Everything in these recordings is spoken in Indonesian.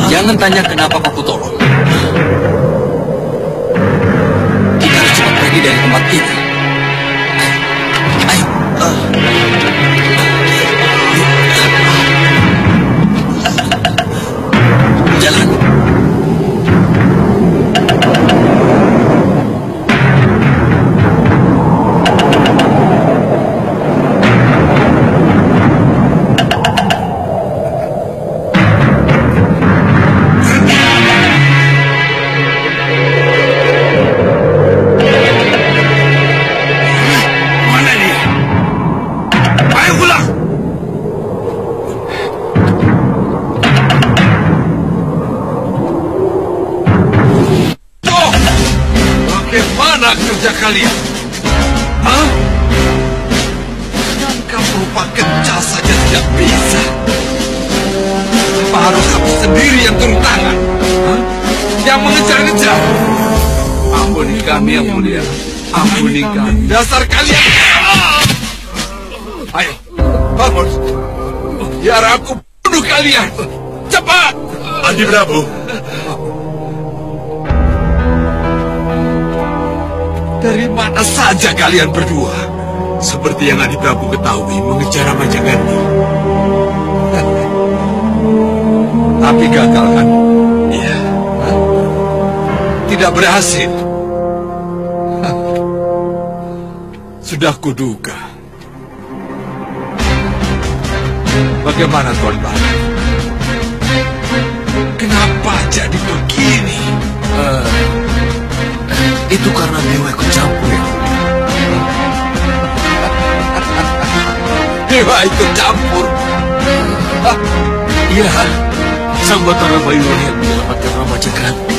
Jangan tanya kenapa aku tolong. Kita harus cepat pergi dari tempat ini. Ayo. Jalan. Kerja kalian, hah? Bukankah berupa kencang saja tidak bisa? Apa harus aku sendiri yang turun tangan? Hah? Yang mengejar-ngejar? Ampuni kami yang mulia, ampuni kami. Dasar kalian! Ayo, bangun. Biar aku bunuh kalian. Cepat! Adi Prabu. Dari mana saja kalian berdua? Seperti yang Adi Prabu ketahui, mengejar Ramajagandhi. Tapi gagal kan? Iya. Tidak berhasil. Sudah kuduga. Bagaimana Tuan Baru? Kenapa jadi begini? Itu karena Dewa ikut campur ya. Dewa ikut campur? Iya, Sang Batara Bayu yang menyelamatkan Ramajagandhi.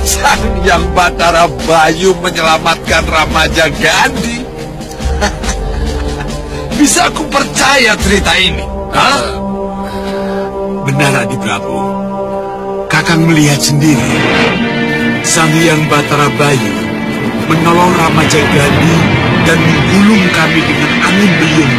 Sang Yang Batara Bayu menyelamatkan Ramajagandhi? Bisa aku percaya cerita ini? Hah? Benar Adi Prabu. Kakang melihat sendiri. Sang Hyang Batara Bayu menolong Ramajagandhi dan menggulung kami dengan angin beliung.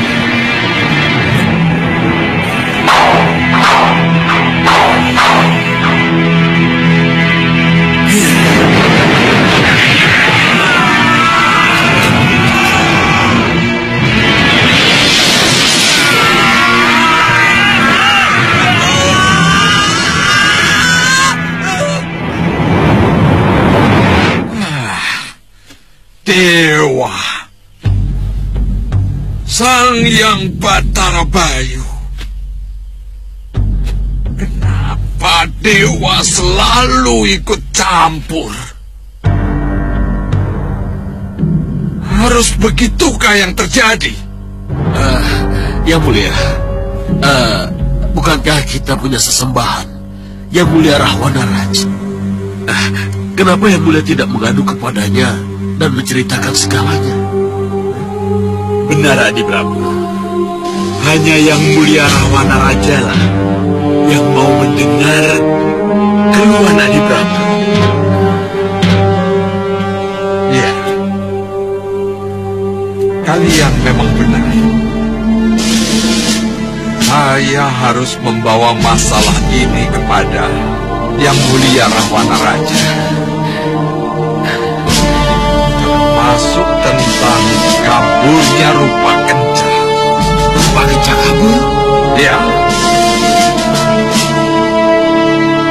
Dewa, Sang Yang Batara Bayu. Kenapa Dewa selalu ikut campur? Harus begitukah yang terjadi? Yang mulia, bukankah kita punya sesembahan Yang Mulia Rahwana Raj? Kenapa Yang Mulia tidak mengadu kepadanya dan menceritakan segalanya? Benar Adi Prabu. Hanya Yang Mulia Rahwana Raja lah yang mau mendengar keluhan Adi Prabu. Ya, kalian memang benar. Saya harus membawa masalah ini kepada Yang Mulia Rahwana Raja. Termasuk tentang kaburnya Rupa Kenca. Rupa Kenca kabur? Ya.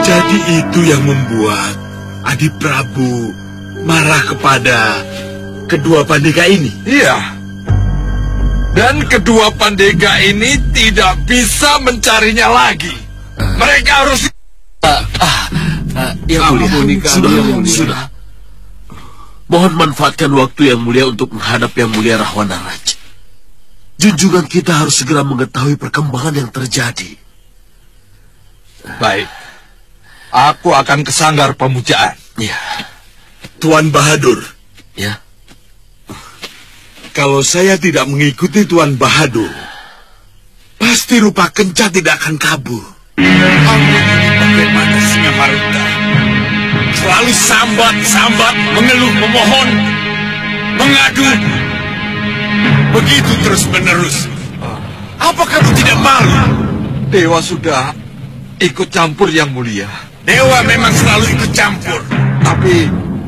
Jadi itu yang membuat Adi Prabu marah kepada kedua pandega ini? Iya. Dan kedua pandega ini tidak bisa mencarinya lagi. Mereka harus... Yang mulia, sudah. Mohon manfaatkan waktu yang mulia untuk menghadap yang mulia Rahwanaraj. Junjungan kita harus segera mengetahui perkembangan yang terjadi. Baik. Aku akan ke sanggar pemujaan. Ya. Tuan Bahadur. Ya. Kalau saya tidak mengikuti Tuan Bahadur, pasti rupa Kenca tidak akan kabur. Kamu ini bagaimana Singamarta? Selalu sambat, mengeluh, memohon, mengadu. Begitu terus-menerus. Apa kamu tidak malu? Dewa sudah ikut campur yang mulia. Dewa memang selalu ikut campur.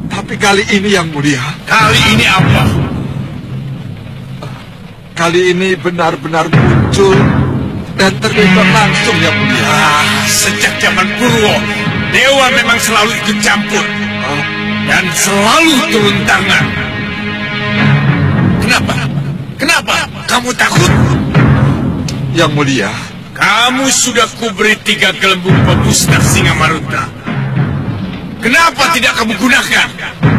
Tapi kali ini yang mulia. Kali ini apa? Kali ini benar-benar muncul dan terlibat langsung yang mulia. Sejak zaman Purwo, Dewa memang selalu ikut campur dan selalu turun tangan. Kenapa? Kamu takut? Yang mulia, kamu sudah kuberi 3 gelembung pemusnah Singamaruta. Kenapa tidak kamu gunakan?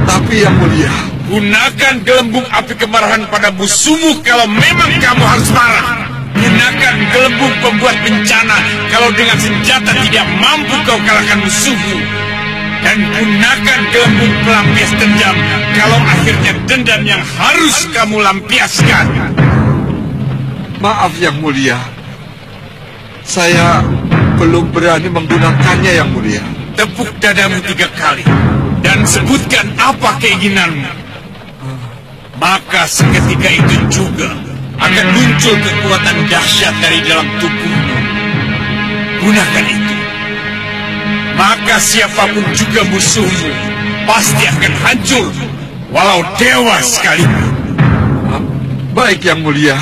Tapi yang mulia, gunakan gelembung api kemarahan pada musuhmu kalau memang kamu harus marah. Gunakan gelembung pembuat bencana kalau dengan senjata tidak mampu kau kalahkan musuhmu. Dan gunakan gelembung pelampias dendam kalau akhirnya dendam yang harus kamu lampiaskan. Maaf yang mulia, saya belum berani menggunakannya yang mulia. Tepuk dadamu 3 kali dan sebutkan apa keinginanmu. Maka seketika itu juga akan muncul kekuatan dahsyat dari dalam tubuhmu. Gunakan itu. Maka siapapun juga musuhmu pasti akan hancur, walau dewa sekalipun. Baik yang mulia,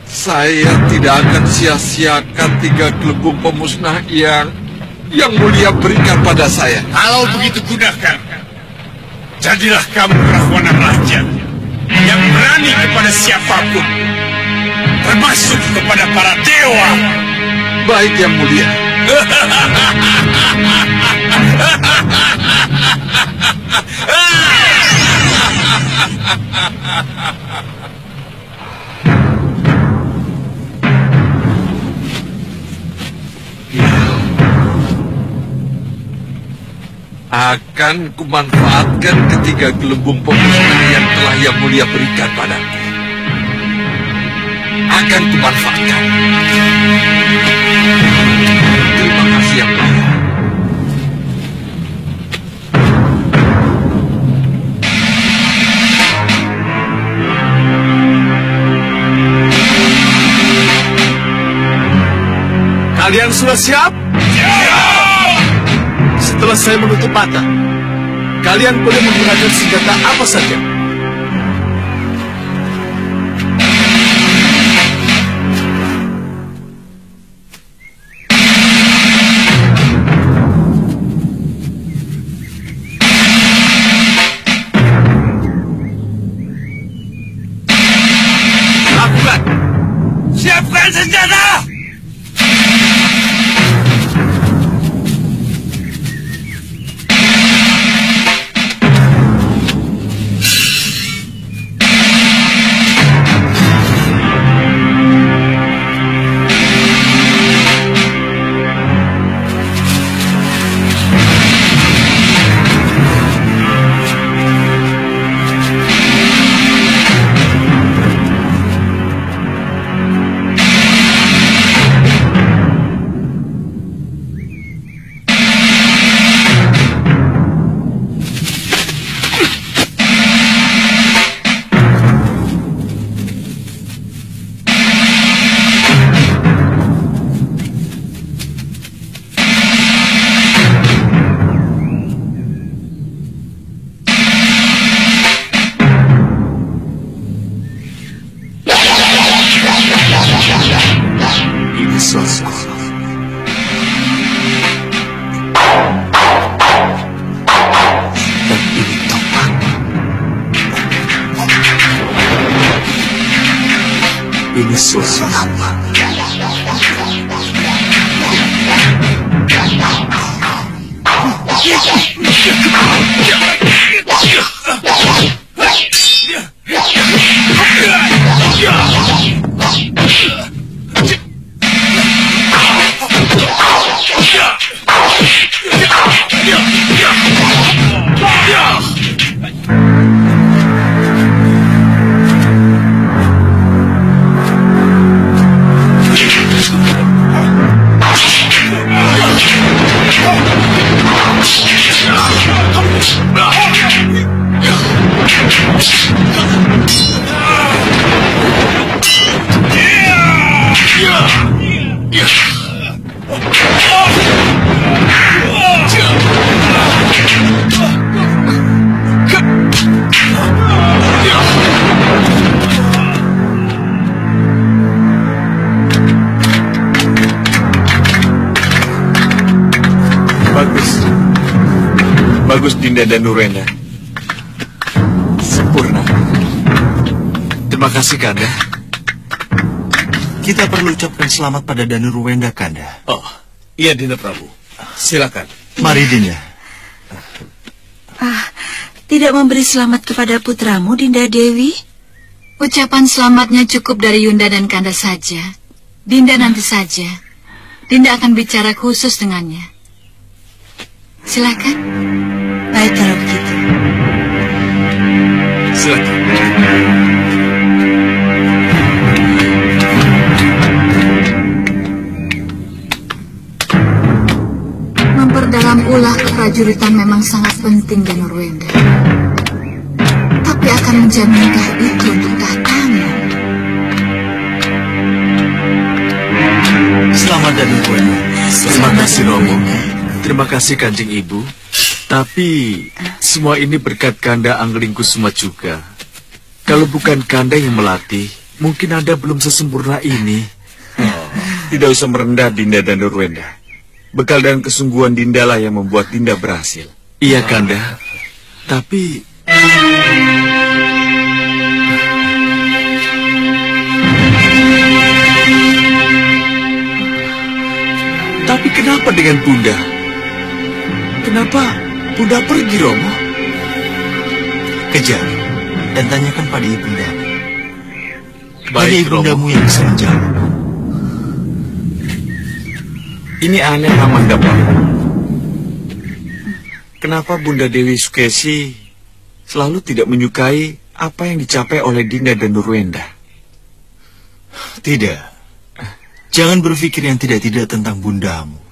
saya tidak akan sia-siakan 3 gelembung pemusnah yang mulia berikan pada saya. Kalau begitu gunakan. Jadilah kamu Rahwana Raja yang berani kepada siapapun, termasuk kepada para dewa. Baik yang mulia. Akan kumanfaatkan ketiga gelembung pemusnah yang telah Yang Mulia berikan padaku. Akan kumanfaatkan. Terima kasih Yang Mulia. Kalian sudah siap? Setelah saya menutup mata, kalian boleh menggunakan senjata apa saja. Lakukan! Siapkan senjata! Ini suara apa? Bagus, Dinda dan Nurwenda. Sempurna. Terima kasih, Kanda. Kita perlu ucapkan selamat pada Danurwenda, Kanda. Oh, iya Dinda Prabu. Silakan. Mari, Dinda. Tidak memberi selamat kepada putramu, Dinda Dewi? Ucapan selamatnya cukup dari Yunda dan Kanda saja. Dinda nanti saja. Dinda akan bicara khusus dengannya. Silakan. Baik kalau begitu. Silakan. Memperdalam ulah keprajuritan memang sangat penting, Danurwenda. Tapi akan menjaminkah itu untuk tahtamu? Selamat, Danurwenda. Terima kasih, Romo. Terima kasih, Kanjeng Ibu. Tapi semua ini berkat Kanda Anglingkusuma juga. Kalau bukan Kanda yang melatih, mungkin Anda belum sesempurna ini. Tidak usah merendah, Dinda dan Nurwenda. Bekal dan kesungguhan Dinda lah yang membuat Dinda berhasil. Iya, Kanda. Tapi kenapa dengan Bunda? Kenapa Bunda pergi, Romo? Kejar dan tanyakan pada ibunda. Hanya Baik, ibundamu Romo. yang bisa menjawab. Ini aneh, Amanda Pak. Kenapa Bunda Dewi Sukesi selalu tidak menyukai apa yang dicapai oleh Dinda dan Nurwenda? Tidak. Jangan berpikir yang tidak-tidak tentang bundamu.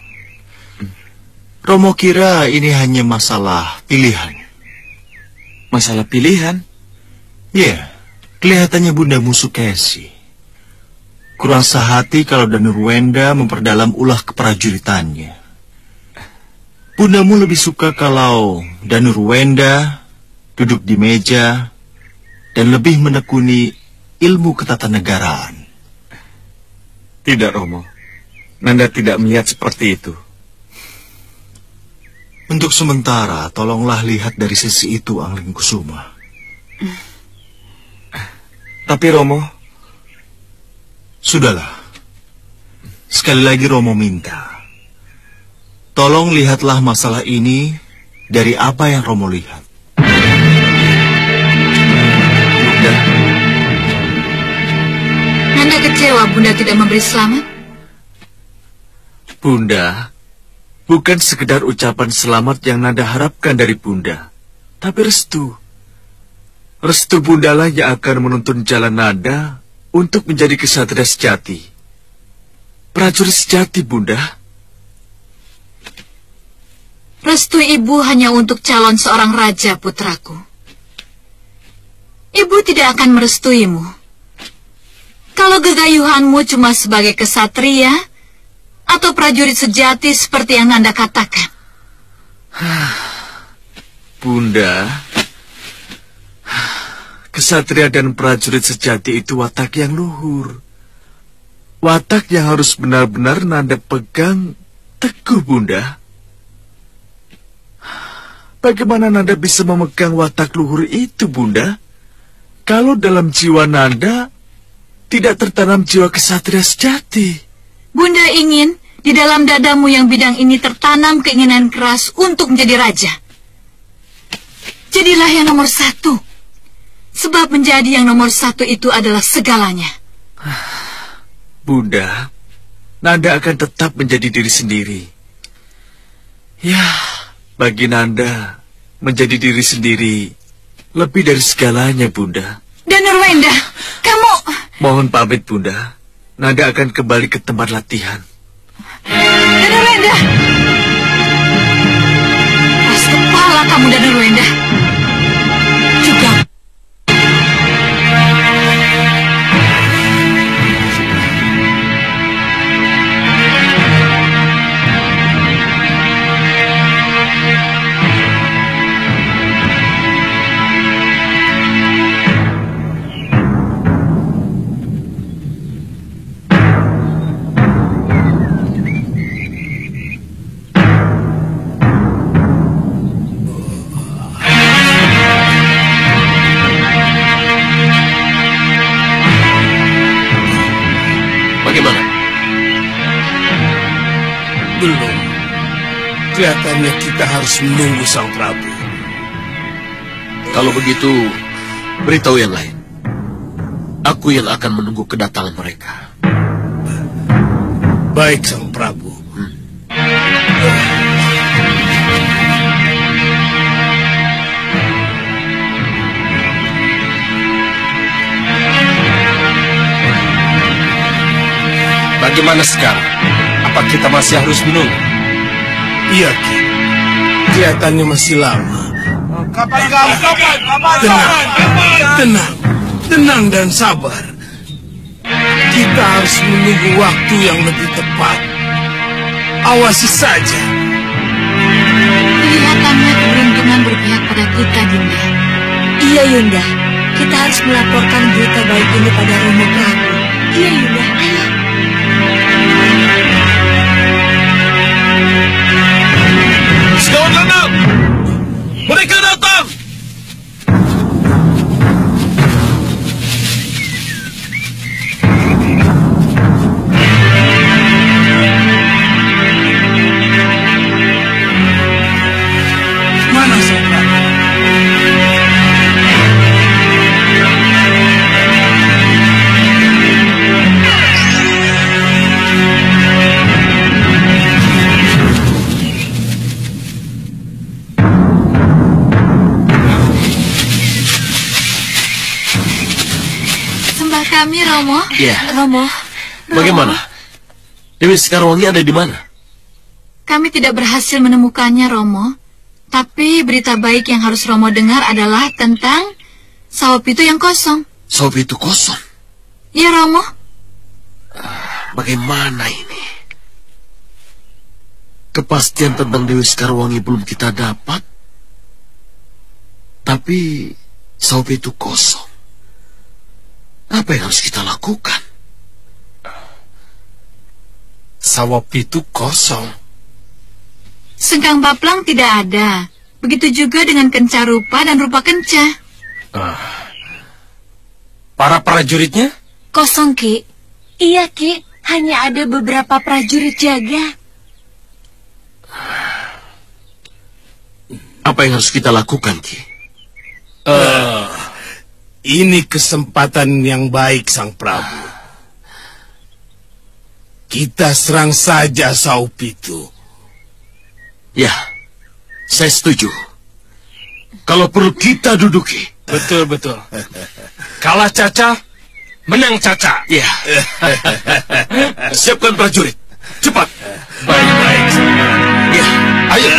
Romo kira ini hanya masalah pilihan. Masalah pilihan? Ya, kelihatannya bundamu Sukesi kurang sehati kalau Danurwenda memperdalam ulah keprajuritannya. Bundamu lebih suka kalau Danurwenda duduk di meja dan lebih menekuni ilmu ketatanegaraan. Tidak, Romo. Nanda tidak melihat seperti itu. Untuk sementara, tolonglah lihat dari sisi itu, Anglingkusuma. Tapi Romo, Sudahlah. Sekali lagi Romo minta. Tolong lihatlah masalah ini dari apa yang Romo lihat. Bunda, Nanda kecewa Bunda tidak memberi selamat? Bunda, bukan sekedar ucapan selamat yang Nanda harapkan dari Bunda, tapi restu. Restu Bunda lah yang akan menuntun jalan Nanda untuk menjadi kesatria sejati. Prajurit sejati, Bunda. Restu ibu hanya untuk calon seorang raja, putraku. Ibu tidak akan merestuimu. Kalau gegayuhanmu cuma sebagai kesatria atau prajurit sejati seperti yang Nanda katakan. Bunda, kesatria dan prajurit sejati itu watak yang luhur. Watak yang harus benar-benar Nanda pegang teguh, Bunda. Bagaimana Nanda bisa memegang watak luhur itu, Bunda? Kalau dalam jiwa Nanda tidak tertanam jiwa kesatria sejati. Bunda ingin di dalam dadamu yang bidang ini tertanam keinginan keras untuk menjadi raja. Jadilah yang nomor 1. Sebab menjadi yang nomor 1 itu adalah segalanya. Bunda, Nanda akan tetap menjadi diri sendiri. Ya, bagi Nanda, menjadi diri sendiri lebih dari segalanya, Bunda. Dan Nurwenda, kamu... Mohon pamit, Bunda. Nanda akan kembali ke tempat latihan. Dan Nurwenda! Keras kepala kamu, Dan Nurwenda. Juga... Belum. Kelihatannya kita harus menunggu Sang Prabu. Kalau begitu, beritahu yang lain. Aku yang akan menunggu kedatangan mereka. Baik, Sang Prabu. Bagaimana sekarang? Apa kita masih harus menunggu? Iya, Ki. Kelihatannya masih lama. Kapan? Tenang dan sabar. Kita harus menunggu waktu yang lebih tepat. Awasi saja. Kelihatannya keberuntungan berpihak pada kita, Dinda. Iya, Yunda. Kita harus melaporkan berita baik ini pada Romo Prabu. Iya, Yunda. Ayo. Sekawan Lanang! Mereka datang! Mana Sang Prabu? Kami, Romo. Iya. Romo. Bagaimana? Dewi Sekarwangi ada di mana? Kami tidak berhasil menemukannya, Romo. Tapi berita baik yang harus Romo dengar adalah tentang sawah pitu yang kosong. Sawah pitu kosong? Iya, Romo. Bagaimana ini? Kepastian tentang Dewi Sekarwangi belum kita dapat. Tapi sawah pitu kosong. Apa yang harus kita lakukan? Sawah pitu kosong. Sengkang Baplang tidak ada. Begitu juga dengan Kenca Rupa dan Rupa Kenca. Para prajuritnya? Kosong, Ki. Iya, Ki. Hanya ada beberapa prajurit jaga. Apa yang harus kita lakukan, Ki? Ini kesempatan yang baik, Sang Prabu. Kita serang saja Sawah Pitu. Ya, saya setuju. Kalau perlu kita duduki. Betul. Kalah Caca, menang Caca. Ya. Siapkan prajurit. Cepat. Baik. Ya, ayo.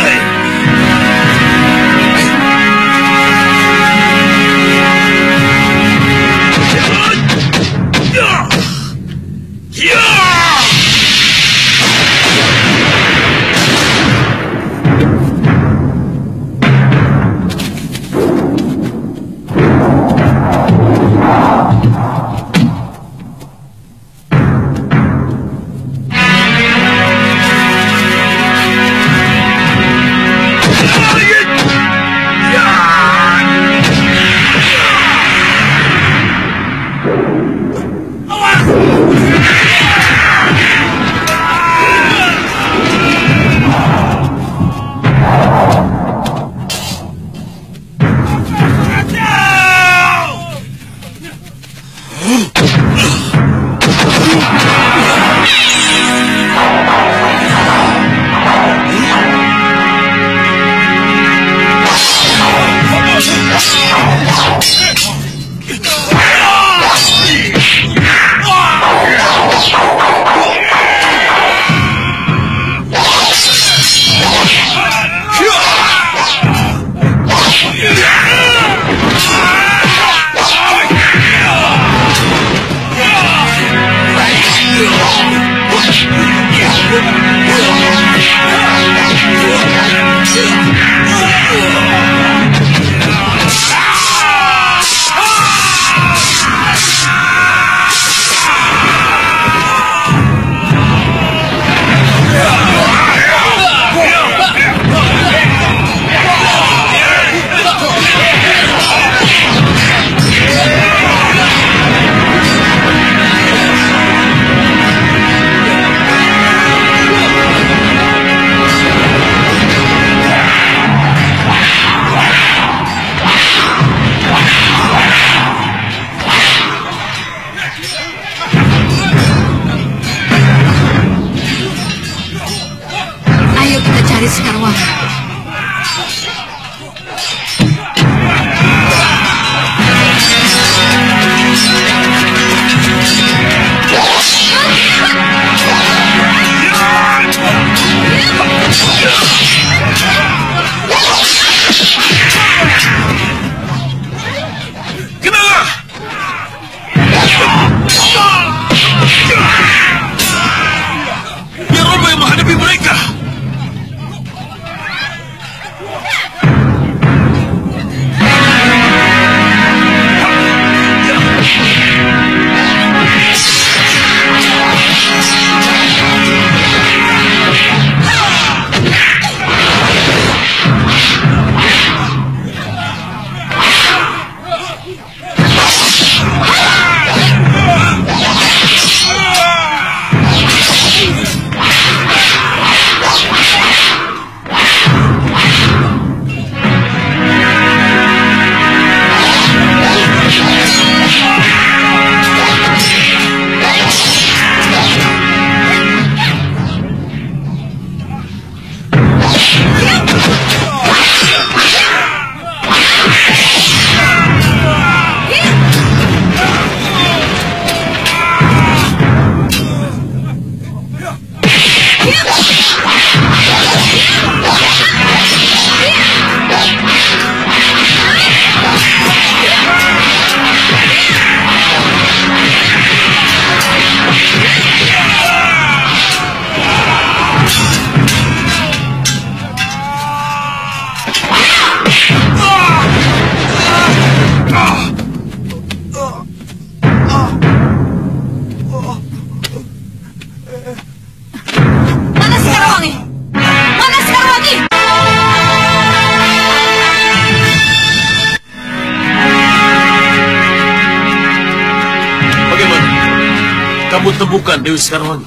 Kamu temukan Dewi Sekarwangi?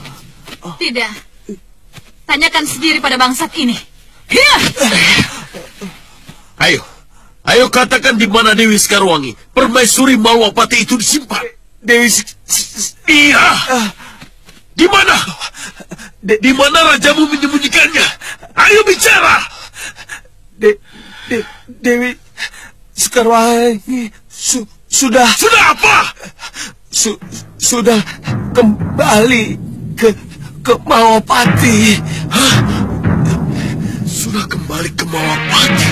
Tidak. Tanyakan sendiri pada bangsat ini. Hiya! Ayo katakan di mana Dewi Sekarwangi, permaisuri Malwapati itu disimpan. Iya. Di mana? Di mana rajamu menyembunyikannya? Ayo bicara. Dewi Sekarwangi sudah apa? Sudah kembali ke Malwapati. Hah? Sudah kembali ke Malwapati.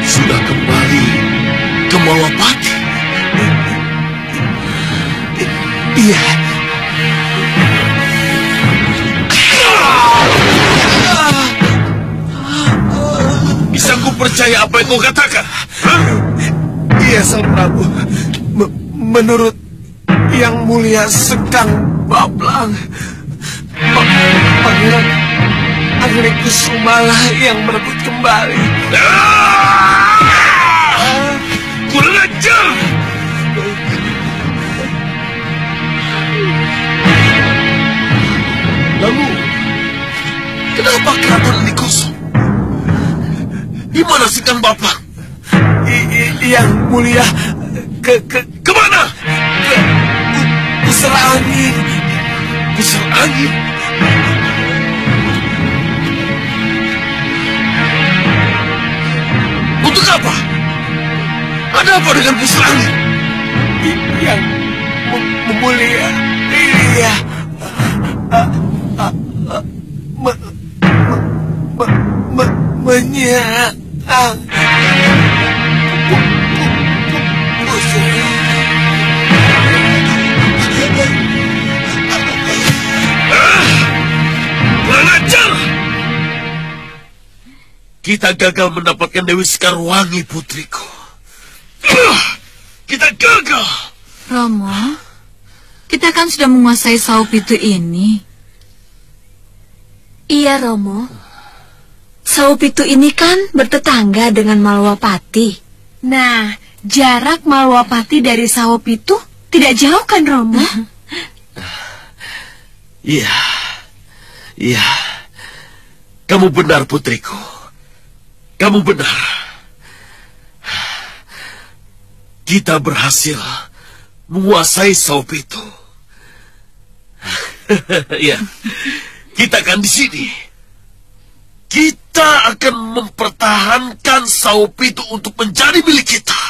Sudah kembali ke Malwapati. Iya. Bisa ku percaya apa yang kau katakan? Hah? Iya, Sang Prabu. Menurut Yang Mulia Sekang Bablang, Pangeran Anggrikusumala yang merebut kembali. Kurang Baplang? Yang mulia, Kemana? pusar angin. Pusar angin? Untuk apa? Ada apa dengan pusar angin? Yang mulia, iya. Menyerang. Mengajar! Kita gagal mendapatkan Dewi Sekarwangi, putriku. Kita gagal. Romo, kita kan sudah menguasai Saupitu ini. Iya, Romo. Saupitu ini kan bertetangga dengan Malwapati. Nah, jarak Malwapati dari Saupitu tidak jauh kan, Romo? Iya. Iya. Kamu benar, putriku. Kamu benar. Kita berhasil menguasai Saupitu. Ya. Kita akan di sini. Kita akan mempertahankan Saupitu untuk menjadi milik kita.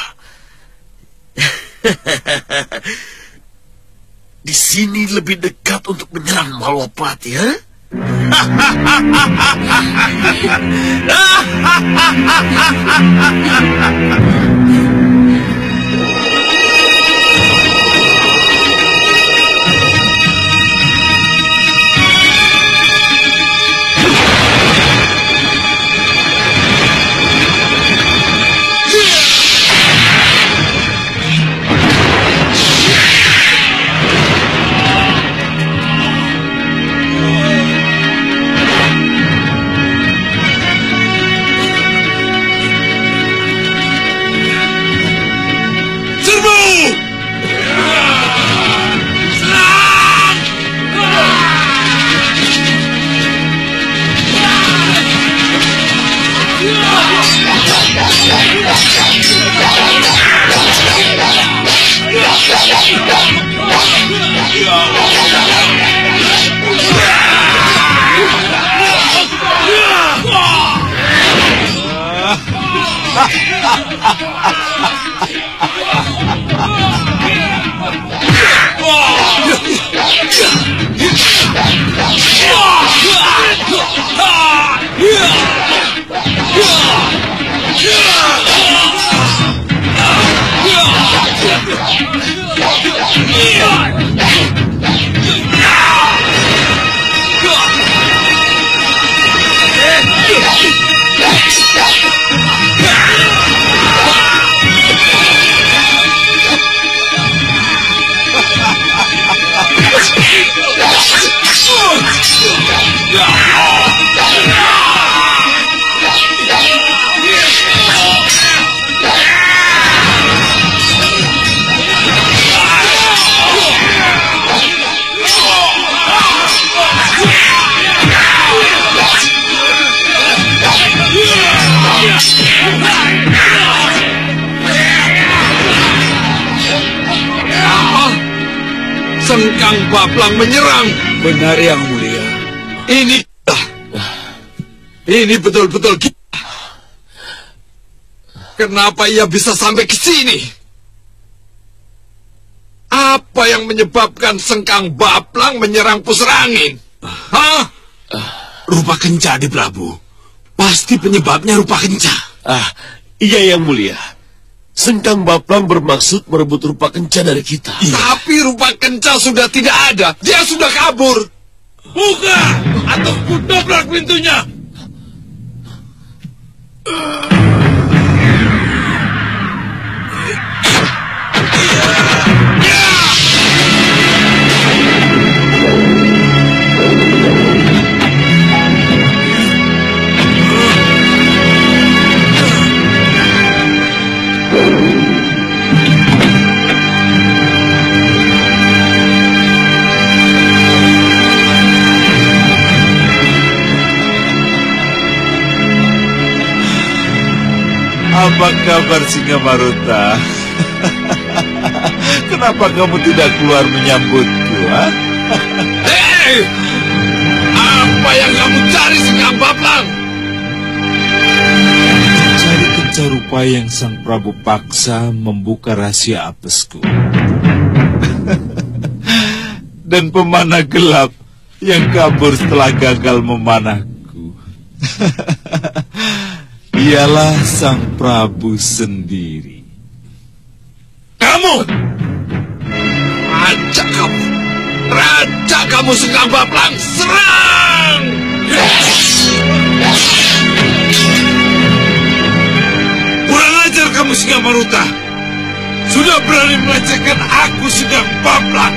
Di sini lebih dekat untuk menyerang Malwapati, ya? Sengkang Baplang menyerang. Benar, Yang Mulia. Ini betul-betul kita. Kenapa ia bisa sampai ke sini? Apa yang menyebabkan Sengkang Baplang menyerang pusar angin? Hah? Rupa kenca, Adi Prabu. Pasti penyebabnya rupa kenca. Iya, Yang Mulia. Sengkang Baplang bermaksud merebut rupa kenca dari kita. Tapi rupa kenca sudah tidak ada. Dia sudah kabur. Buka atau kudobrak pintunya. Apa kabar Singa Maruta? Kenapa kamu tidak keluar menyambutku? Hei! Apa yang kamu cari, Singa Baplang? Cari kencar rupa yang Sang Prabu paksa membuka rahasia apesku. Dan pemanah gelap yang kabur setelah gagal memanahku. Ialah Sang Prabu sendiri. Kamu! Raja kamu Singa Baplang, serang! Kurang ajar kamu Singa Maruta. Sudah berani melecehkan aku Singa Baplang.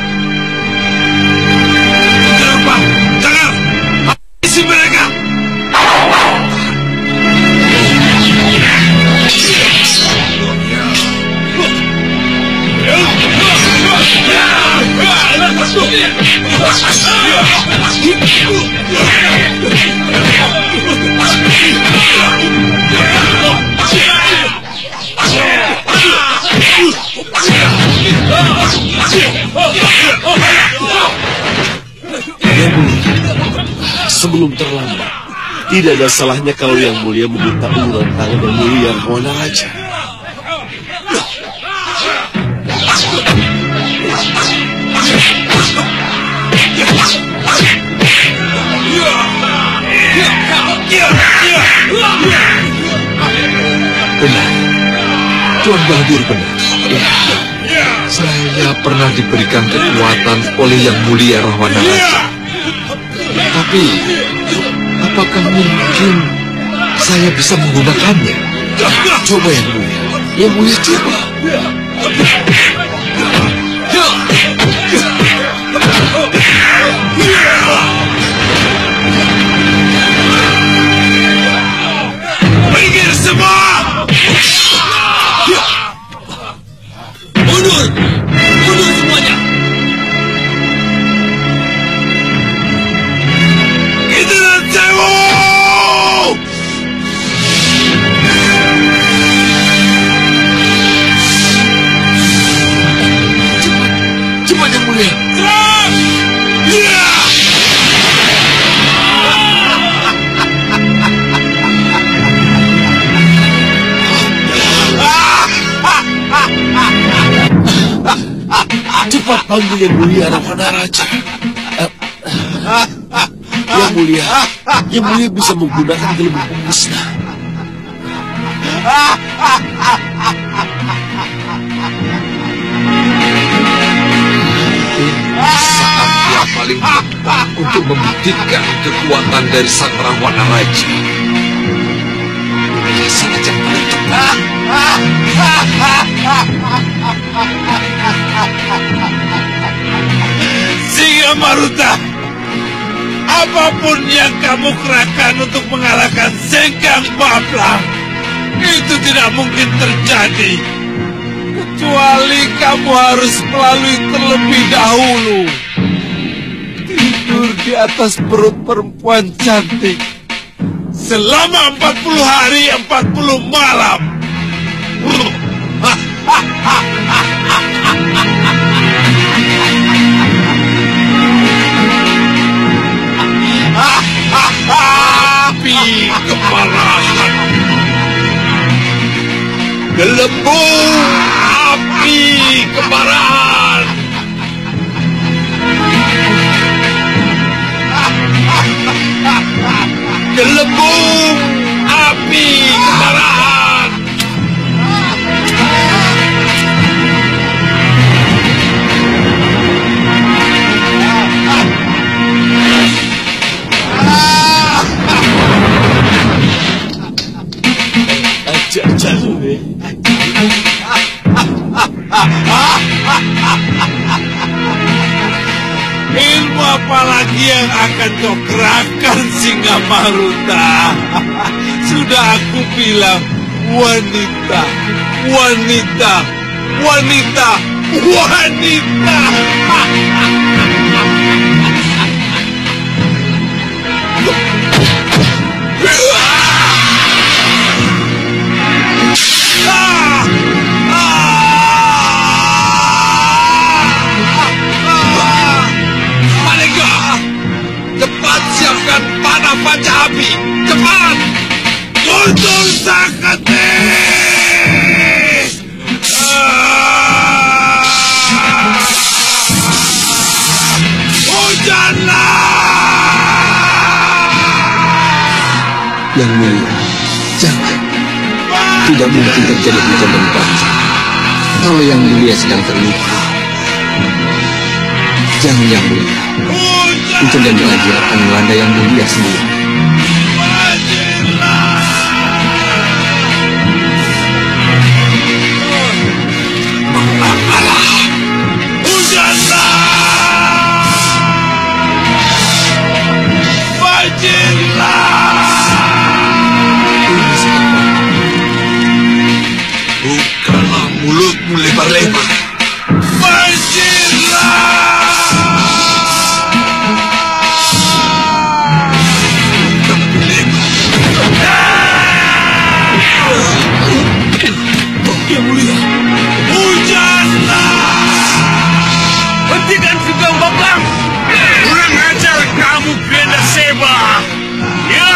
Kenapa? Jangan! Habisi mereka! Sebelum terlambat, tidak ada salahnya kalau Yang Mulia meminta uluran tangan Yang Mulia Rahwana Raja. Benar, Tuan Bahadur benar. Ya, saya pernah diberikan kekuatan oleh Yang Mulia Rahwana Raja. Tapi, apakah mungkin saya bisa menggunakannya? Coba Yang Mulia. Yang Mulia coba. Minggir semua! Mundur! Mundur semuanya! Itulah Sewu! Cepat Yang Mulia. Serang! Ya! Cepat panggil Yang Mulia Rahwana Raja. Yang Mulia bisa menggunakan gelembung musnah. Saat yang paling tepat untuk membuktikan kekuatan dari Sang Rahwana Raja. Inilah saat yang paling tepat. Singa Maruta, apapun yang kamu kerahkan untuk mengalahkan Sengkang Baplang, itu tidak mungkin terjadi. Kecuali kamu harus melalui terlebih dahulu. Tidur di atas perut perempuan cantik selama 40 hari 40 malam. Api kemarahan. Gelembung api kemarahan. Gelembung api kemarahan. Ilmu apa lagi yang akan kau kerahkan, Singa Maruta? Sudah aku bilang, wanita, wanita, wanita, wanita. Yang mulia, jangan. Tidak mungkin terjadi hujan dan banjir kalau yang mulia sedang terluka. Jangan, yang mulia. Hujan dan banjir akan melanda yang mulia sendiri. Mengalah. Hujanlah. Banjirlah. Bukalah mulutmu lebar-lebar. Banjirlah. Yang mulia. Hujanlah. Hentikan Sugeng Baplang. Kurang ajar kamu, Grenda Seba. Ya.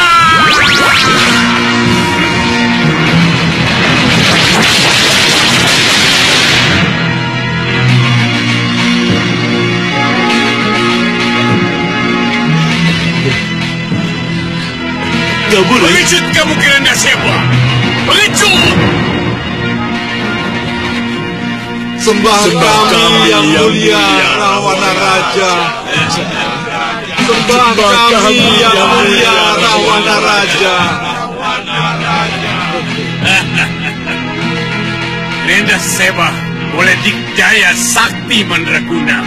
Pengecut kamu, Grenda Seba. Pengecut. Sembah kami yang mulia Rawana Raja. Sembah kami yang mulia Rawana Raja. Grenda Seba boleh dikdaya sakti Mandraguna,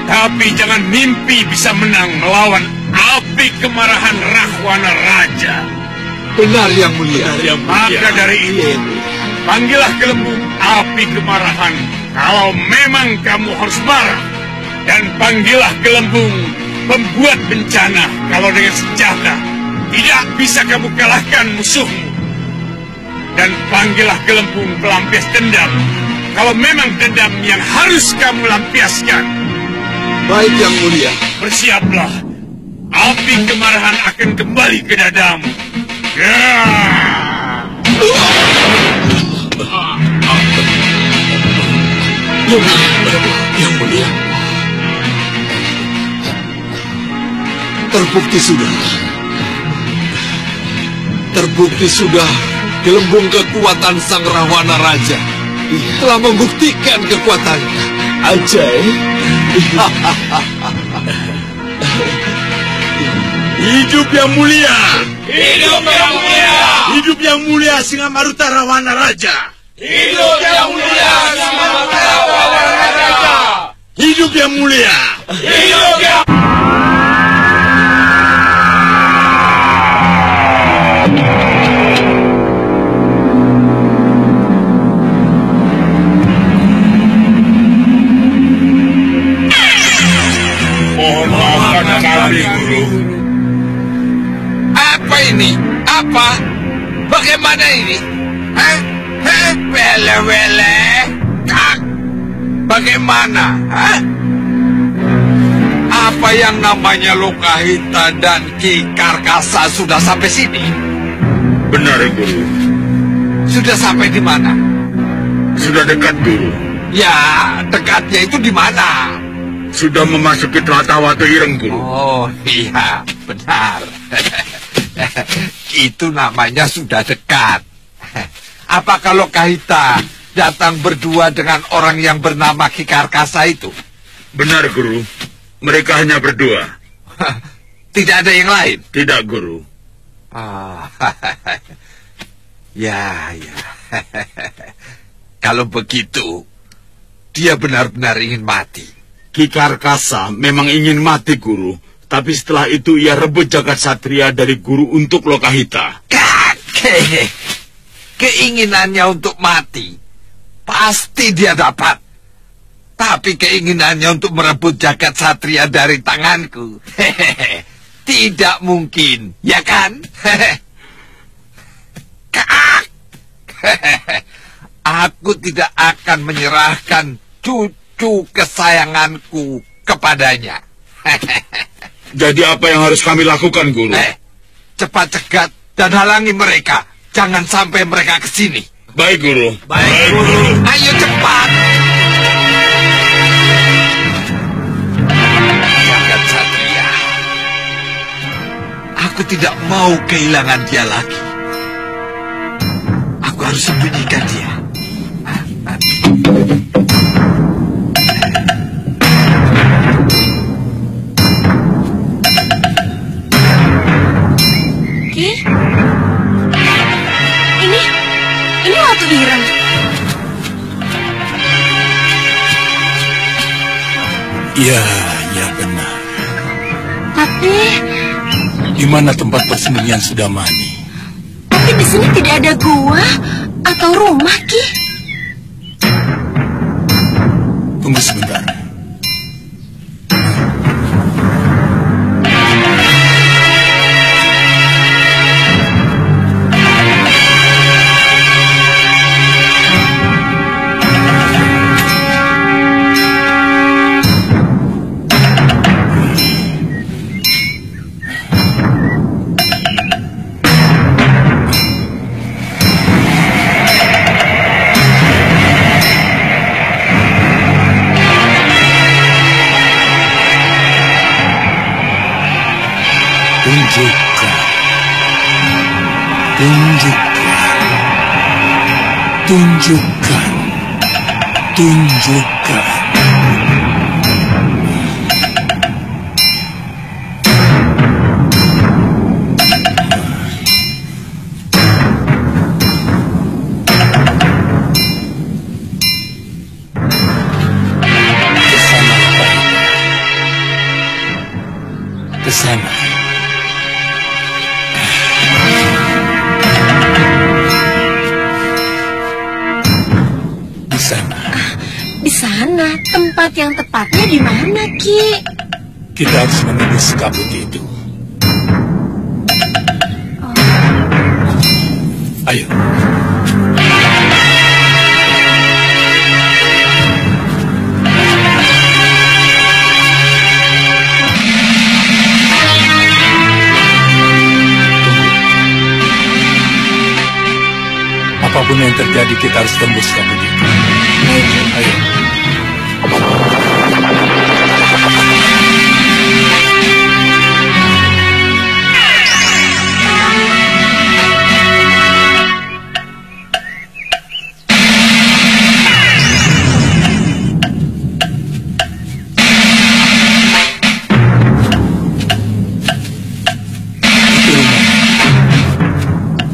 tapi jangan mimpi bisa menang melawan api kemarahan Rahwana Raja. Benar yang mulia. Maka dari itu, panggillah gelembung api kemarahan kalau memang kamu harus marah. Dan panggillah gelembung pembuat bencana kalau dengan senjata tidak bisa kamu kalahkan musuhmu. Dan panggillah gelembung pelampias dendam kalau memang dendam yang harus kamu lampiaskan. Baik yang mulia. Bersiaplah, api kemarahan akan kembali ke dadamu. Ya. Yang mulia. Terbukti sudah gelembung kekuatan Sang Rahwana Raja telah membuktikan kekuatannya. Ajaib. Hidup yang mulia. Hidup yang mulia. Hidup yang mulia Singamaruta Rawana Raja. Hidup yang mulia Singamaruta Rawana Raja. Hidup yang mulia. Hidup yang Apa ini? Apa? Bagaimana ini? Hah? Wele-wele? Kak? Bagaimana? Hah? Apa yang namanya Lokahita dan Ki Karkasa sudah sampai sini? Benar, Guru. Sudah sampai di mana? Sudah dekat, Guru. Ya, dekatnya itu di mana? Sudah memasuki Tlatah Watu Ireng, Guru. Oh, iya, benar. Itu namanya sudah dekat. Apa kalau Kahita datang berdua dengan orang yang bernama Ki Karkasa itu? Benar, Guru. Mereka hanya berdua. Tidak ada yang lain? Tidak, Guru. Ya. Kalau begitu, dia benar-benar ingin mati. Ki Karkasa memang ingin mati, Guru. Tapi setelah itu ia rebut jagat satria dari Guru untuk Lokahita. Kakek, keinginannya untuk mati pasti dia dapat. Tapi keinginannya untuk merebut jagat satria dari tanganku, tidak mungkin, ya kan? Aku tidak akan menyerahkan cucu kesayanganku kepadanya. Jadi apa yang harus kami lakukan, Guru? Cepat cegat dan halangi mereka. Jangan sampai mereka ke sini. Baik, Guru. Baik, Guru. Ayo cepat. Jagat satria. Aku tidak mau kehilangan dia lagi. Aku harus sembunyikan dia. Ki? Ini waktu Ireng. Ya benar. Tapi Di mana tempat persembunyian Sudamani? Tapi di sini tidak ada gua atau rumah, Ki. Tunggu sebentar. Tunjukkan. Kesana. Di sana, tempat yang tepatnya di mana, Ki? Kita harus menembus kabut itu. Ayo. Apapun yang terjadi, kita harus tembus kabut itu. Ayo.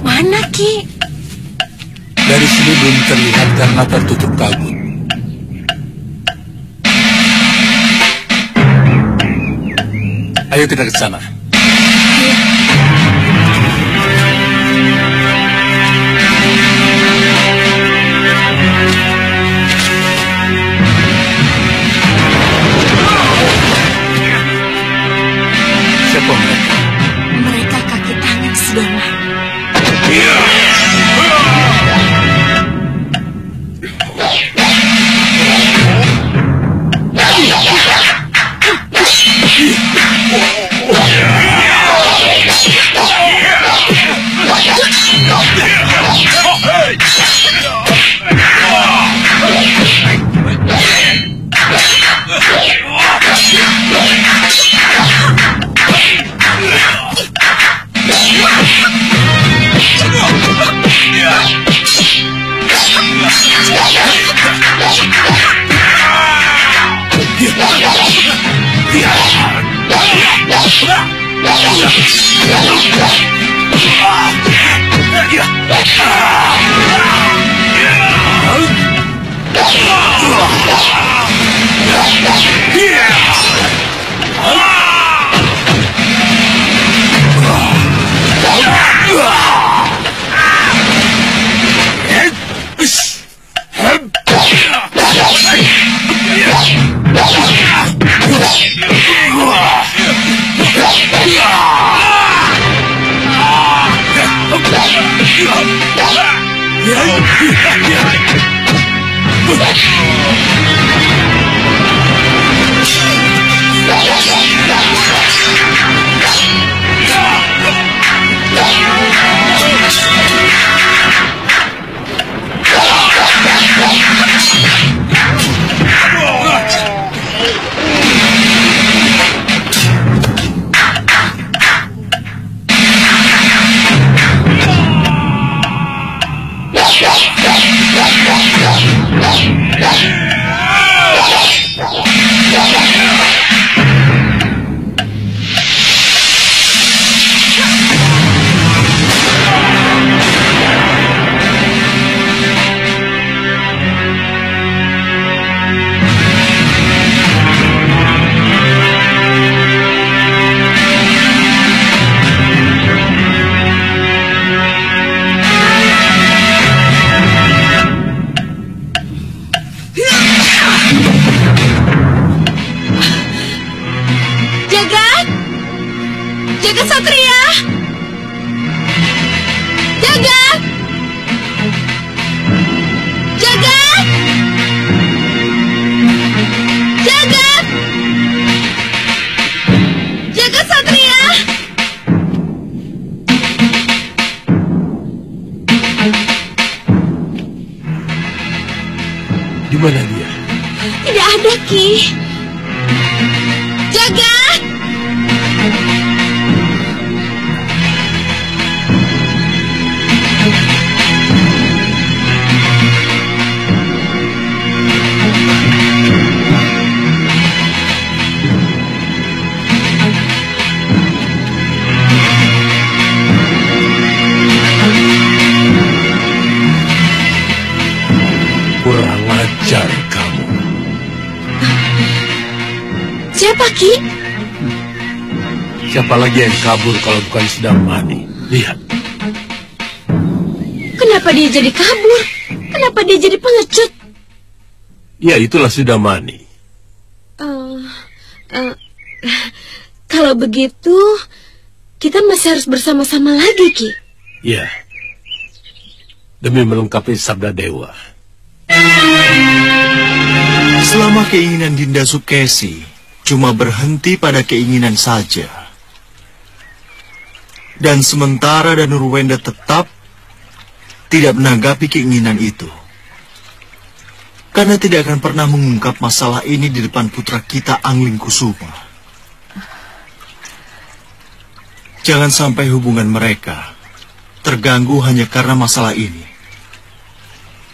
Mana, Ki? Dari sini belum terlihat karena tertutup kabut. Ayo kita ke sana. Siapa mereka? Mereka kaki tangan Sudama. Di mana dia? Tidak ada, Ki. Jagat! Kurang ajar kamu. Siapa, Ki? Siapa lagi yang kabur kalau bukan Sudamani? Lihat. Kenapa dia jadi kabur? Kenapa dia jadi pengecut? Ya, itulah Sudamani. Kalau begitu, kita masih harus bersama-sama lagi, Ki. Ya. Demi melengkapi sabda dewa. Selama keinginan Dinda Sukesi cuma berhenti pada keinginan saja, dan sementara Danurwenda tetap tidak menanggapi keinginan itu, karena tidak akan pernah mengungkap masalah ini di depan putra kita Anglingkusuma. Jangan sampai hubungan mereka terganggu hanya karena masalah ini.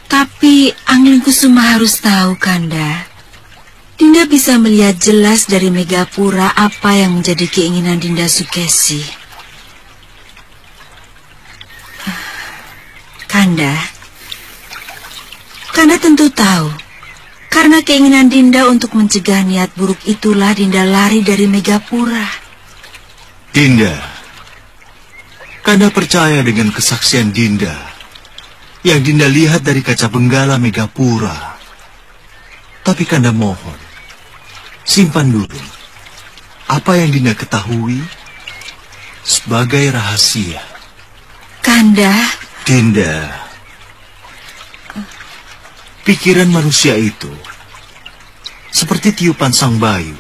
Tapi Anglingkusuma harus tahu, Kanda. Dinda bisa melihat jelas dari Megapura apa yang menjadi keinginan Dinda Sukesi. Kanda tentu tahu, karena keinginan Dinda untuk mencegah niat buruk itulah Dinda lari dari Megapura. Dinda, Kanda percaya dengan kesaksian Dinda yang Dinda lihat dari kaca benggala Megapura. Tapi Kanda mohon, simpan dulu apa yang Dinda ketahui sebagai rahasia. Kanda, Dinda, pikiran manusia itu seperti tiupan sang bayu,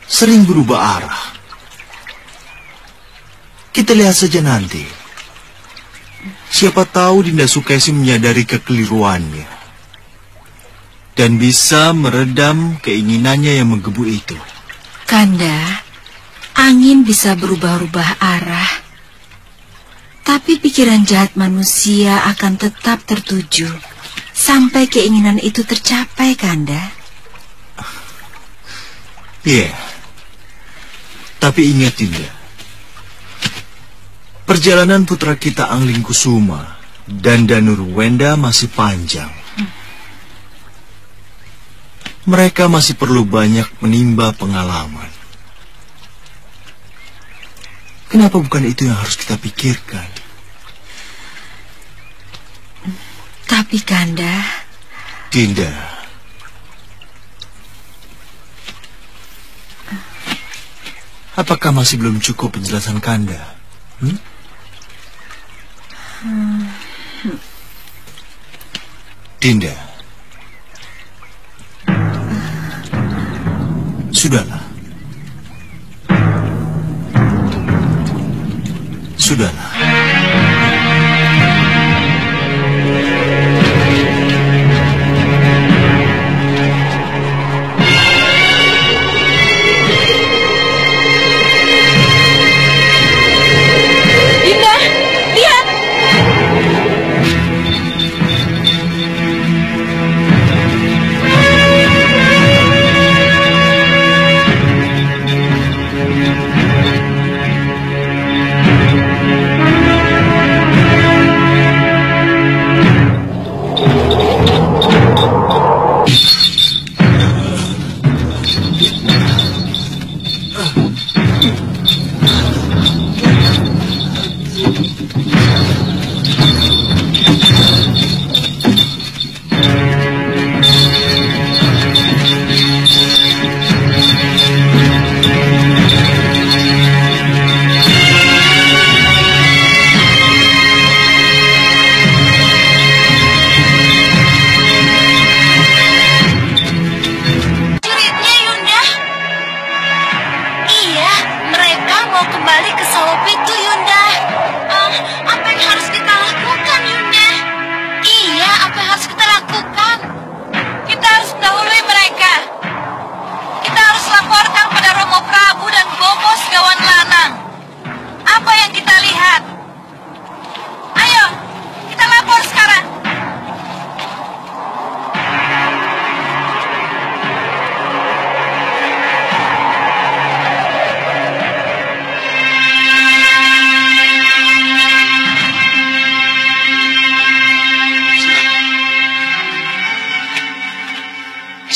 sering berubah arah. Kita lihat saja nanti. Siapa tahu Dinda Sukesi menyadari kekeliruannya dan bisa meredam keinginannya yang menggebu itu. Kanda, angin bisa berubah-ubah arah, tapi pikiran jahat manusia akan tetap tertuju sampai keinginan itu tercapai, Kanda. Iya, tapi ingat Dinda, perjalanan putra kita Anglingkusuma dan Danurwenda masih panjang. Mereka masih perlu banyak menimba pengalaman. Kenapa bukan itu yang harus kita pikirkan? Tapi Kanda... Dinda, apakah masih belum cukup penjelasan Kanda? Dinda, sudahlah. Sudahlah.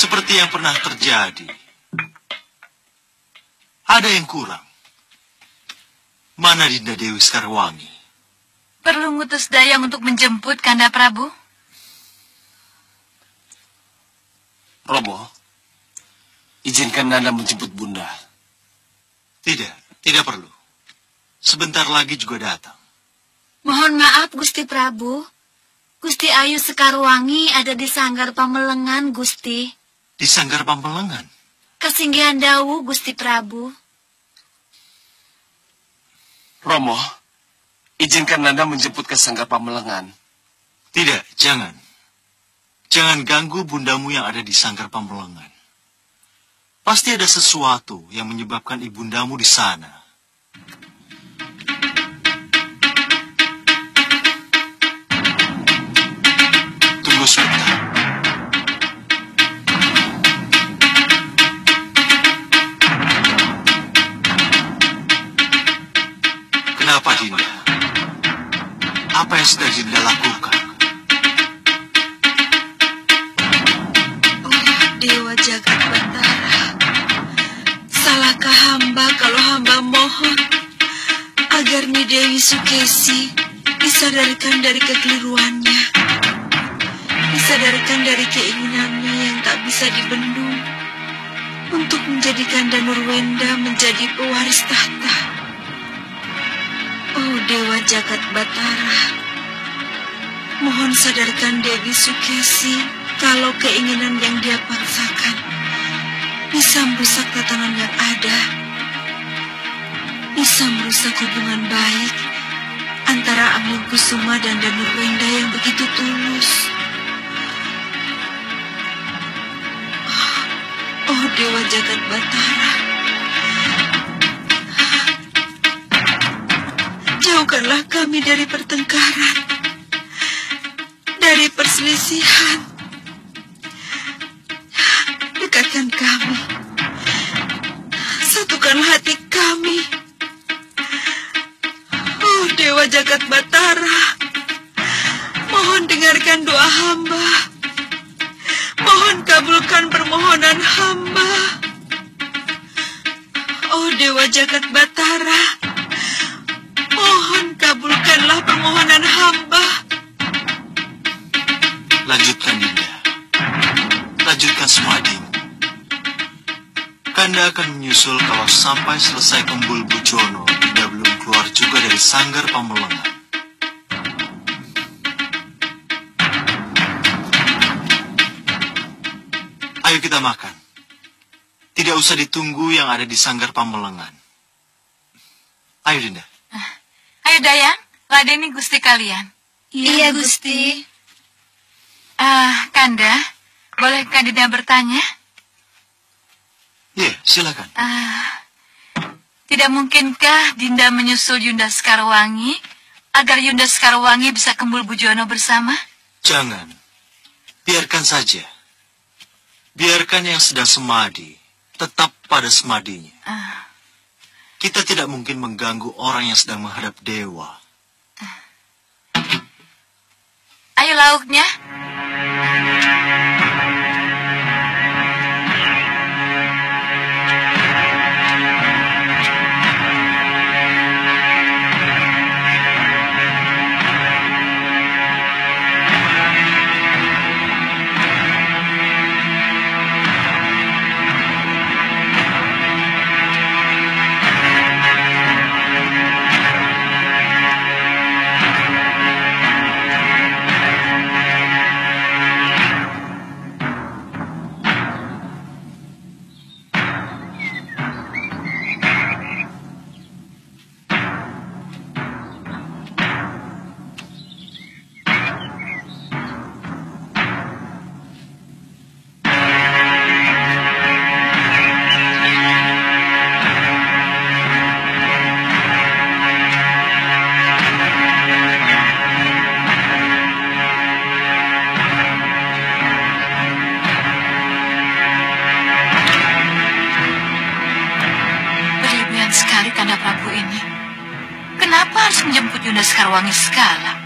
seperti yang pernah terjadi. Ada yang kurang. Mana Dinda Dewi Sekarwangi? Perlu ngutus dayang untuk menjemput Kanda Prabu? Romo, izinkan Nanda menjemput Bunda. Tidak perlu. Sebentar lagi juga datang. Mohon maaf, Gusti Prabu. Gusti Ayu Sekarwangi ada di Sanggar Pamelengan, Gusti. Di Sanggar Pamelengan? Kesinggihan Dawu, Gusti Prabu. Romo, izinkan Nanda menjemput ke Sanggar Pamelengan. Tidak, jangan. Jangan ganggu bundamu yang ada di Sanggar Pamelengan. Pasti ada sesuatu yang menyebabkan ibundamu di sana. Tunggu sebentar. Kenapa, Dinda? Apa yang sudah Dinda lakukan? Dewa Jagat Batara, salahkah hamba kalau hamba mohon agar Nyi Dewi Sukesi disadarkan dari kekeliruannya, disadarkan dari keinginannya yang tak bisa dibendung untuk menjadikan Danurwenda menjadi pewaris tahta. Oh Dewa Jagat Batara, mohon sadarkan Dewi Sukesi kalau keinginan yang dia paksakan bisa merusak tatanan yang ada, bisa merusak hubungan baik antara Anglingkusuma dan Danurwenda yang begitu tulus. Oh Dewa Jagat Batara, jauhkanlah kami dari pertengkaran, dari perselisihan. Dekatkan kami, satukan hati kami. Oh Dewa Jagat Batara, mohon dengarkan doa hamba, mohon kabulkan permohonan hamba. Oh Dewa Jagat Batara, mohon kabulkanlah permohonan hamba. Lanjutkan, Dinda. Lanjutkan Semadimu. Kanda akan menyusul kalau sampai selesai Kembul Bujono. Dinda belum keluar juga dari Sanggar Pamelengan. Ayo kita makan. Tidak usah ditunggu yang ada di Sanggar Pamelengan. Ayo Dinda. Ayo Dayang, ladeni Gusti kalian. Iya Gusti. Kanda, bolehkah Dinda bertanya? Ya, silakan. Tidak mungkinkah Dinda menyusul Yunda Sekarwangi agar Yunda Sekarwangi bisa Kembul Bujono bersama? Jangan. Biarkan saja. Biarkan yang sedang semadi tetap pada semadinya. Kita tidak mungkin mengganggu orang yang sedang menghadap dewa. Ayo lauknya. menjemput Yunda Sekarwangi segala.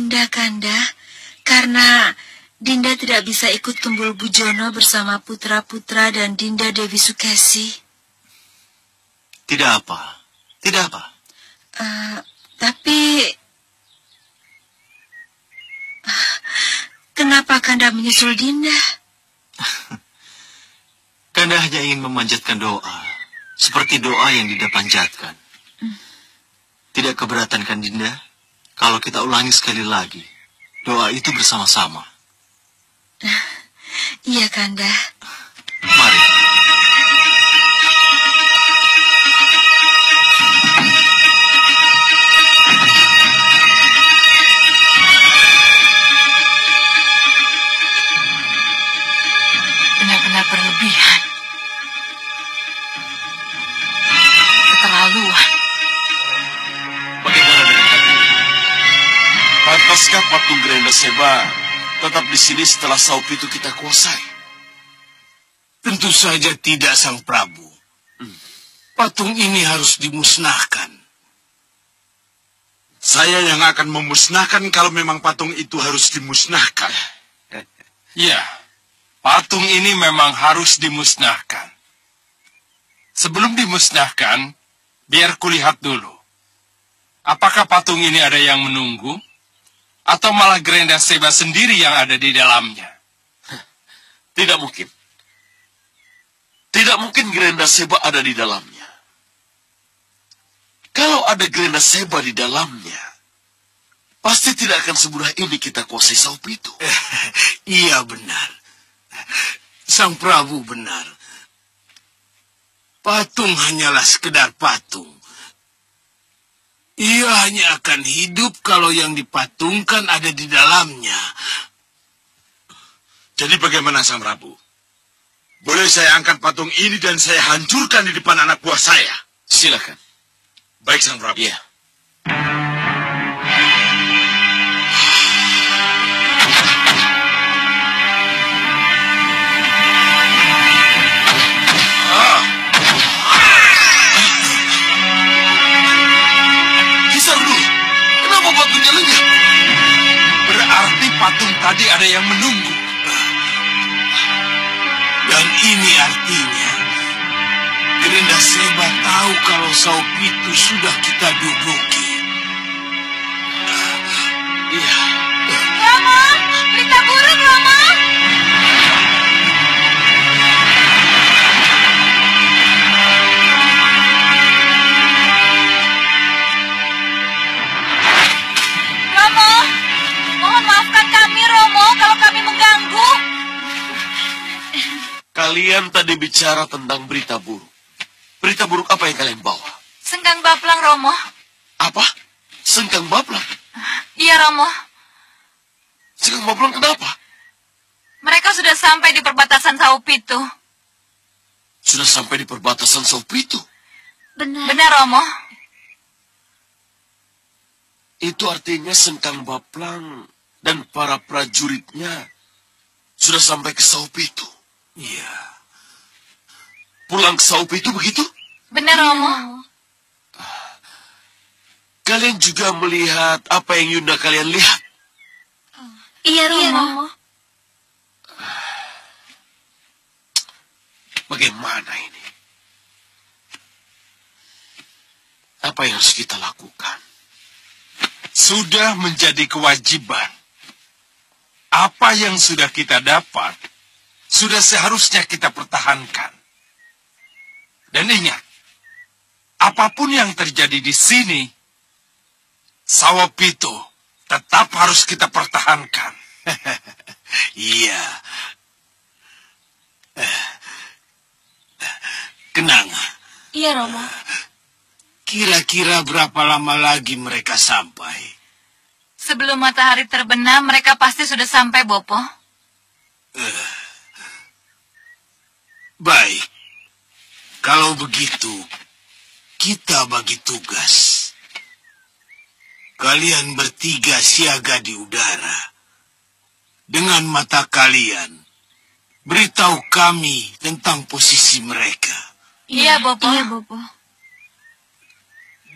Dinda, Kanda, karena Dinda tidak bisa ikut Kembul Bujono bersama putra-putra dan Dinda Dewi Sukesi. Tidak apa, tidak apa. Tapi kenapa Kanda menyusul Dinda? Kanda hanya ingin memanjatkan doa, seperti doa yang Dinda panjatkan. Tidak keberatan kan Dinda? Kalau kita ulangi sekali lagi, doa itu bersama-sama. Iya, Kanda. Mari. Benar-benar berlebihan. Keterlaluan. Bagaimana dengan kami? Pantaskah patung Grenda Seba tetap di sini setelah Saupitu kita kuasai? Tentu saja tidak, Sang Prabu. Patung ini harus dimusnahkan. Saya yang akan memusnahkan kalau memang patung itu harus dimusnahkan. Ya, patung ini memang harus dimusnahkan. Sebelum dimusnahkan, biar kulihat dulu. Apakah patung ini ada yang menunggu? Atau malah Grenda Seba sendiri yang ada di dalamnya? Tidak mungkin. Tidak mungkin Grenda Seba ada di dalamnya. Kalau ada Grenda Seba di dalamnya, pasti tidak akan semudah ini kita kuasai Saupitu. Iya benar. Sang Prabu benar. Patung hanyalah sekedar patung. Ia hanya akan hidup kalau yang dipatungkan ada di dalamnya. Jadi bagaimana Sang Prabu? Boleh saya angkat patung ini dan saya hancurkan di depan anak buah saya? Silakan. Baik Sang Prabu. Ya. Berarti patung tadi ada yang menunggu. Dan ini artinya Grenda Seba tahu kalau Saupitu sudah kita duduki. Iya. Romo, berita buruk, Romo. Romo, mohon maafkan kami, Romo, kalau kami mengganggu. Kalian tadi bicara tentang berita buruk. Berita buruk apa yang kalian bawa? Sengkang Baplang, Romo. Apa? Sengkang Baplang? Iya, Romo. Sengkang Baplang kenapa? Mereka sudah sampai di perbatasan Saupitu. Sudah sampai di perbatasan Saupitu. Benar, Romo. Itu artinya Sengkang Baplang dan para prajuritnya sudah sampai ke Saupitu. Iya. Pulang ke Saupitu begitu? Benar, Romo. Kalian juga melihat apa yang Yunda kalian lihat? Iya, Romo. Bagaimana ini? Apa yang harus kita lakukan? Sudah menjadi kewajiban. Apa yang sudah kita dapat, sudah seharusnya kita pertahankan. Dan ingat, apapun yang terjadi di sini, Saupitu tetap harus kita pertahankan. Iya. Kenanga. Iya, Romo. Kira-kira berapa lama lagi mereka sampai? Sebelum matahari terbenam, mereka pasti sudah sampai, Bopo. Baik. Kalau begitu, kita bagi tugas. Kalian bertiga siaga di udara. Dengan mata kalian, beritahu kami tentang posisi mereka. Iya, Bopo. Iya, Bopo.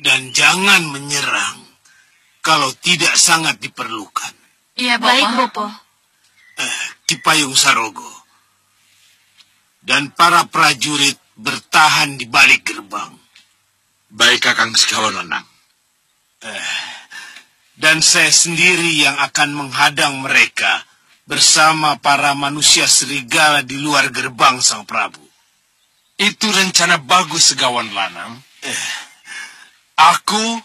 Dan jangan menyerang kalau tidak sangat diperlukan. Iya, Bopo. Baik, Bopo. Ki Payung Sarogo dan para prajurit bertahan di balik gerbang. Baik, Kakang Sekalonanang. Dan saya sendiri yang akan menghadang mereka bersama para manusia serigala di luar gerbang Sang Prabu. Itu rencana bagus, Segawan Lanang. Aku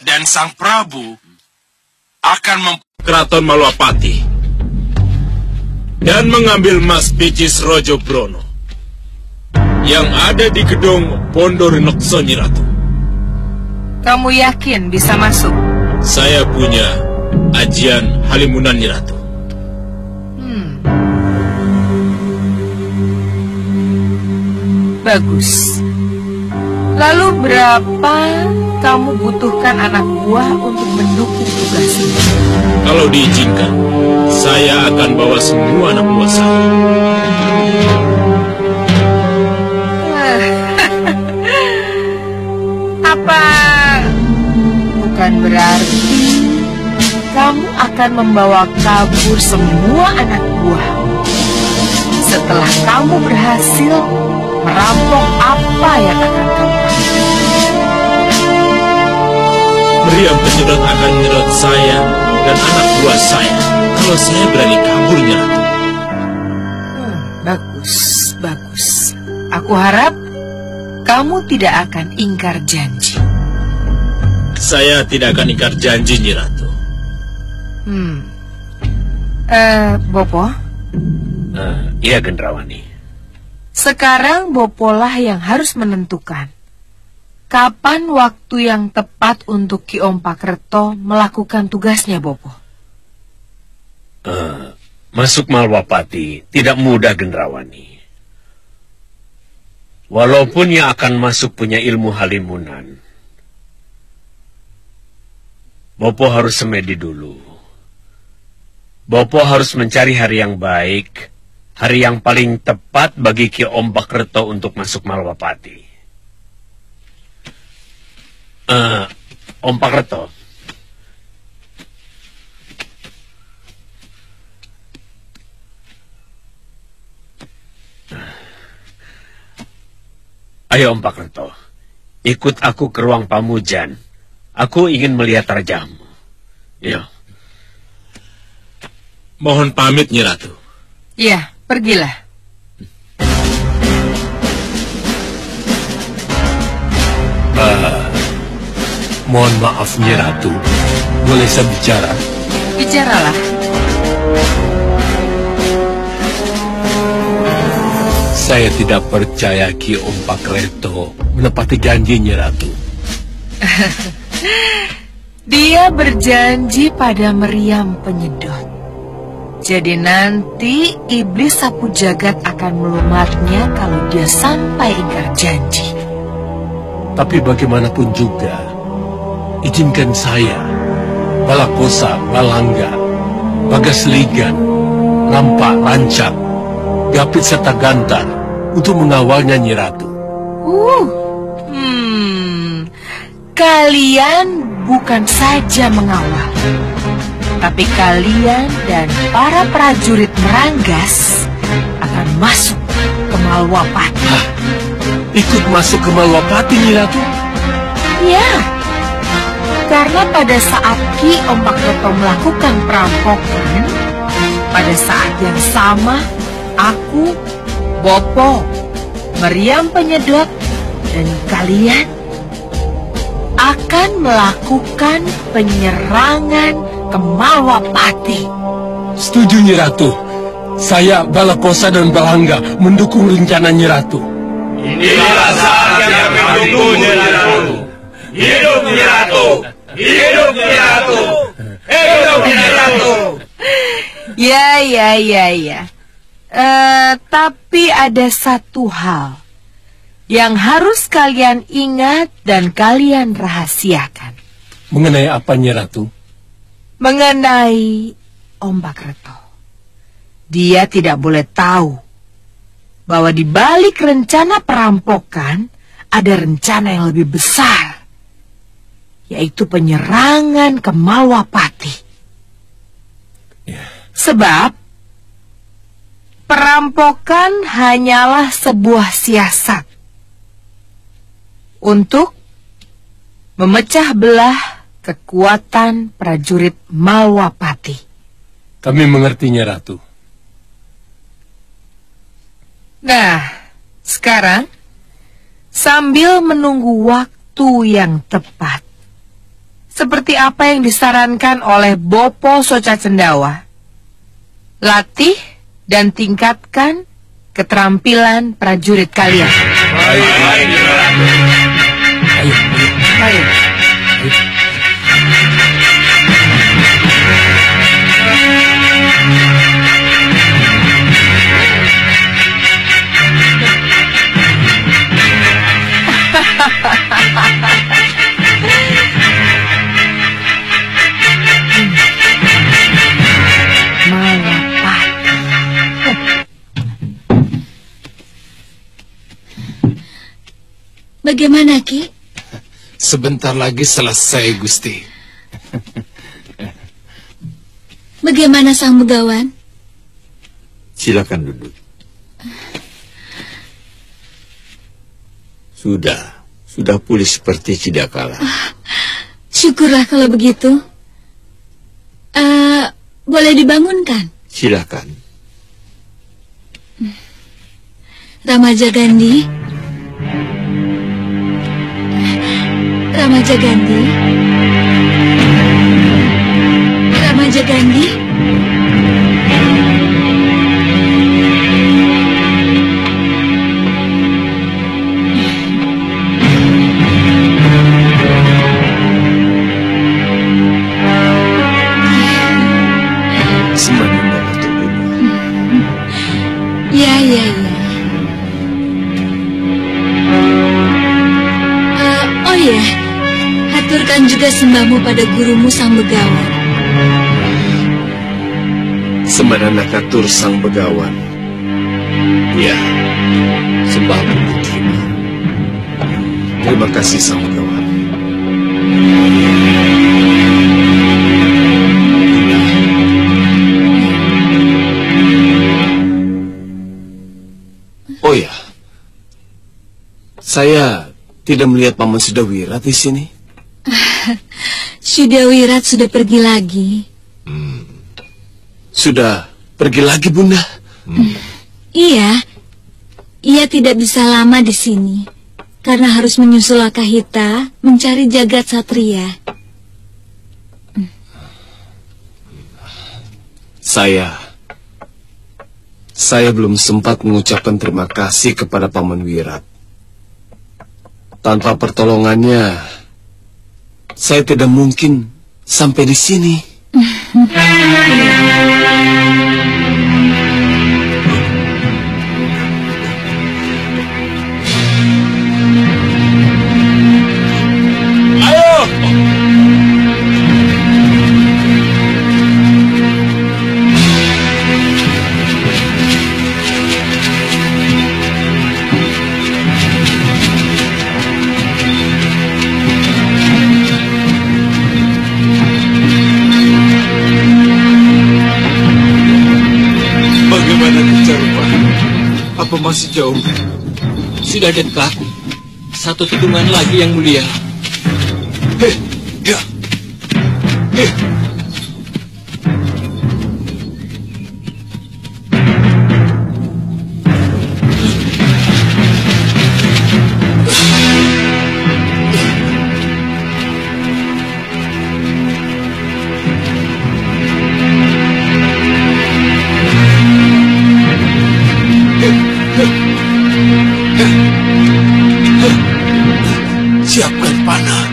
dan Sang Prabu akan Keraton Malwapati dan mengambil Mas Picis Rojo Brono yang ada di gedung Pondorenokso, Nyi Ratu. Kamu yakin bisa masuk? Saya punya ajian halimunan, Nyi Ratu. Bagus. Lalu berapa kamu butuhkan anak buah untuk mendukung tugas ini? Kalau diizinkan, saya akan bawa semua anak buah saya. Apa bukan berarti kamu akan membawa kabur semua anak buah setelah kamu berhasil merampok apa yang akan kamu lakukan? Meriam Penyedot akan menyedot saya dan anak buah saya kalau saya berani kabur, Nyi Ratu. Bagus, bagus. Aku harap kamu tidak akan ingkar janji. Saya tidak akan ingkar janji, Nyi Ratu. Bopo? Iya, Gendrawani. Sekarang Bopolah yang harus menentukan kapan waktu yang tepat untuk Ki Ompakreto melakukan tugasnya, Bopo. Masuk Malwapati tidak mudah, Gendrawani. Walaupun yang akan masuk punya ilmu halimunan, Bopo harus semedi dulu. Bopo harus mencari hari yang baik, hari yang paling tepat bagi Ki Ompakreto untuk masuk Malwapati. Ompakreto. Ayo, Ompakreto, ikut aku ke ruang pamujan. Aku ingin melihat rajamu. Yo. Mohon pamit, Nyi Ratu. Iya, pergilah. Mohon maaf, Nyi Ratu. Boleh saya bicara? Bicaralah. Saya tidak percaya Ki Ompakreto menepati janji, Nyi Ratu. Dia berjanji pada Meriam Penyedot. Jadi nanti iblis sapu jagat akan melumatnya kalau dia sampai ingkar janji. Tapi bagaimanapun juga, izinkan saya, Balakosa, Balangga, Bagasligan, Rampak, Rancak, Gapit serta Gantar untuk mengawalnya, Nyi Ratu. Kalian bukan saja mengawal, tapi kalian dan para prajurit Meranggas akan masuk ke Malwapati. Ikut masuk ke Malwapati, Nyi Ratu? Ya, karena pada saat Ki Ompakreto melakukan perampokan, pada saat yang sama, aku, Bopo, Meriam Penyedot, dan kalian akan melakukan penyerangan ke Malwapati. Setuju, Nyi Ratu. Saya, Balakosa dan Balangga mendukung rencana Nyi Ratu. Inilah saat yang kami tunggu, Nyi Ratu. Hidup Nyi Ratu! Hidup Nyi Ratu! Hidup Nyi Ratu! Ya. Tapi ada satu hal yang harus kalian ingat dan kalian rahasiakan. Mengenai apa, Nyi Ratu? Mengenai Ompakreto. Dia tidak boleh tahu bahwa di balik rencana perampokan ada rencana yang lebih besar, yaitu penyerangan ke Malwapati. Sebab perampokan hanyalah sebuah siasat untuk memecah belah kekuatan prajurit Malwapati. Kami mengertinya, Ratu. Nah, sekarang sambil menunggu waktu yang tepat, seperti apa yang disarankan oleh Bopo Soca Cendawa, latih dan tingkatkan keterampilan prajurit kalian. Ayo. Bagaimana, Ki? Sebentar lagi selesai, Gusti. Bagaimana Sang Begawan? Silakan duduk. Sudah pulih seperti Cidakala. Syukurlah kalau begitu. Boleh dibangunkan? Silakan. Ramaja Gandhi. Ramaja Gandhi. Ramaja Gandhi. Ya. Oh ya, haturkan juga sembahmu pada gurumu Sang Begawan. Sembanana katur Sang Begawan. Ya, sembahmu diterima. Terima kasih Sang Begawan. Oh ya, saya tidak melihat Paman Sudawirat di sini. Sudawirat sudah pergi lagi. Sudah pergi lagi, Bunda? Iya, ia tidak bisa lama di sini karena harus menyusul Akahita mencari jagat satria. Saya belum sempat mengucapkan terima kasih kepada Paman Wirat. Tanpa pertolongannya, saya tidak mungkin sampai di sini. Apa masih jauh? Sudah dekat. Satu hitungan lagi, Yang Mulia. Siapkan panah.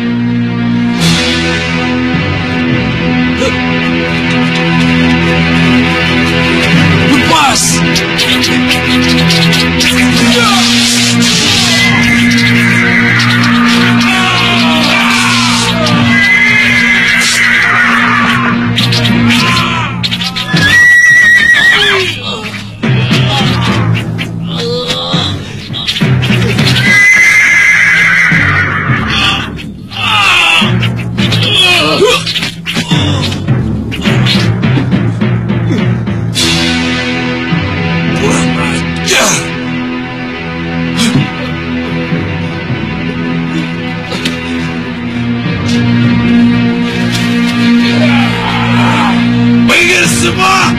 semua!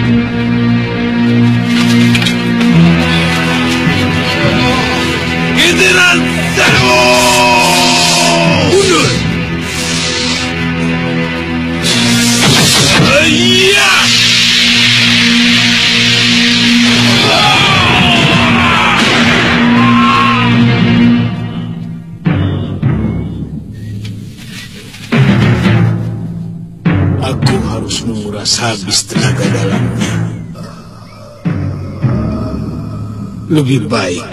Giliran Sewu! Mundur! Iya! Aku harus menguras habis tenaga dalamnya. Lebih baik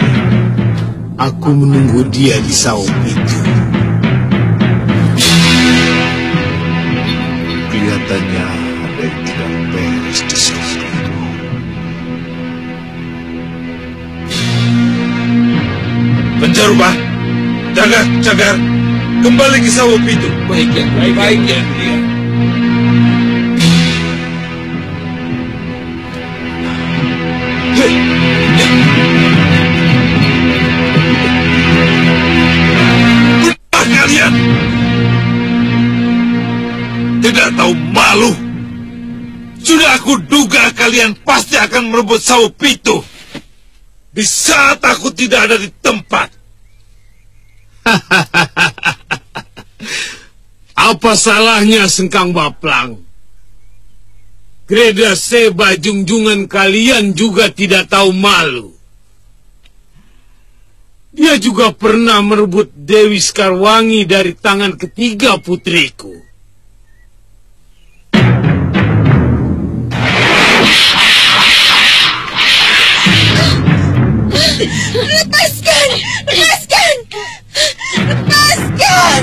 aku menunggu dia di saung itu. Kelihatannya ada yang tidak beres di saung itu. Penjarubah, jagar, kembali ke saung itu. Baik ya, baik ya. Kalian tidak tahu malu. Sudah aku duga kalian pasti akan merebut saung itu di saat aku tidak ada di tempat. Apa salahnya Sengkang Baplang? Greda Seba junjungan kalian juga tidak tahu malu. Dia juga pernah merebut Dewi Sekarwangi dari tangan ketiga putriku. Lepaskan! Lepaskan! Lepaskan!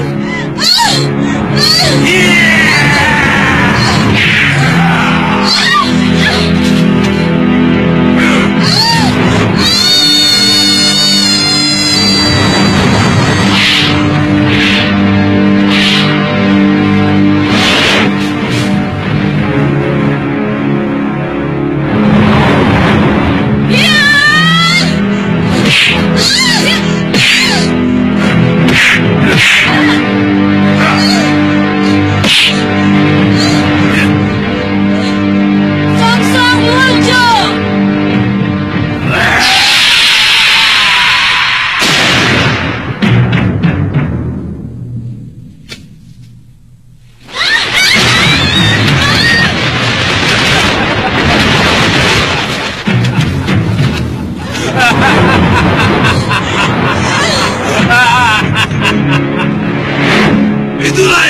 Itulah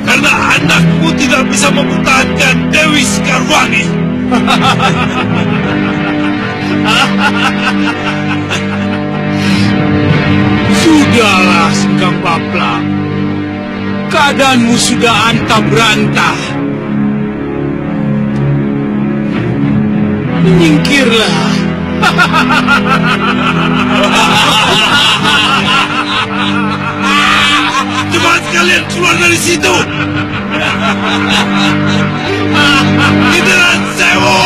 karena anakmu tidak bisa mempertahankan Dewi Sekarwangi. Sudahlah Sengkang Baplang. Keadaanmu sudah antah berantah. Menyingkirlah. Cepat kalian keluar dari situ. Giliran Sewu!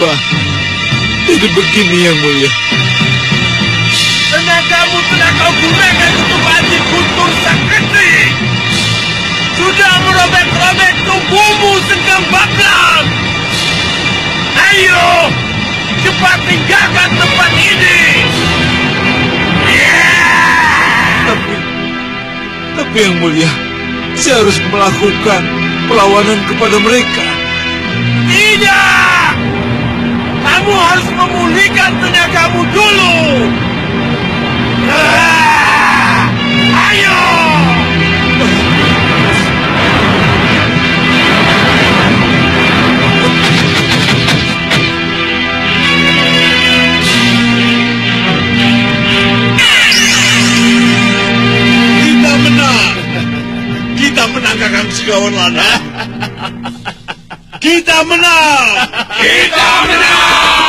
Kenapa? Jadi begini, Yang Mulia. Tenagamu telah kau gunakan untuk anti guntur sakti. Sudah merobek-robek tubuhmu, Sengkang Baplang. Ayo, cepat tinggalkan tempat ini. Tapi Yang Mulia, saya harus melakukan perlawanan kepada mereka. Tidak! Kamu harus memulihkan tenagamu dulu. Ayo! Kita menang! Kita menang, Kakang Sigawalana. Kita menang! Kita menang!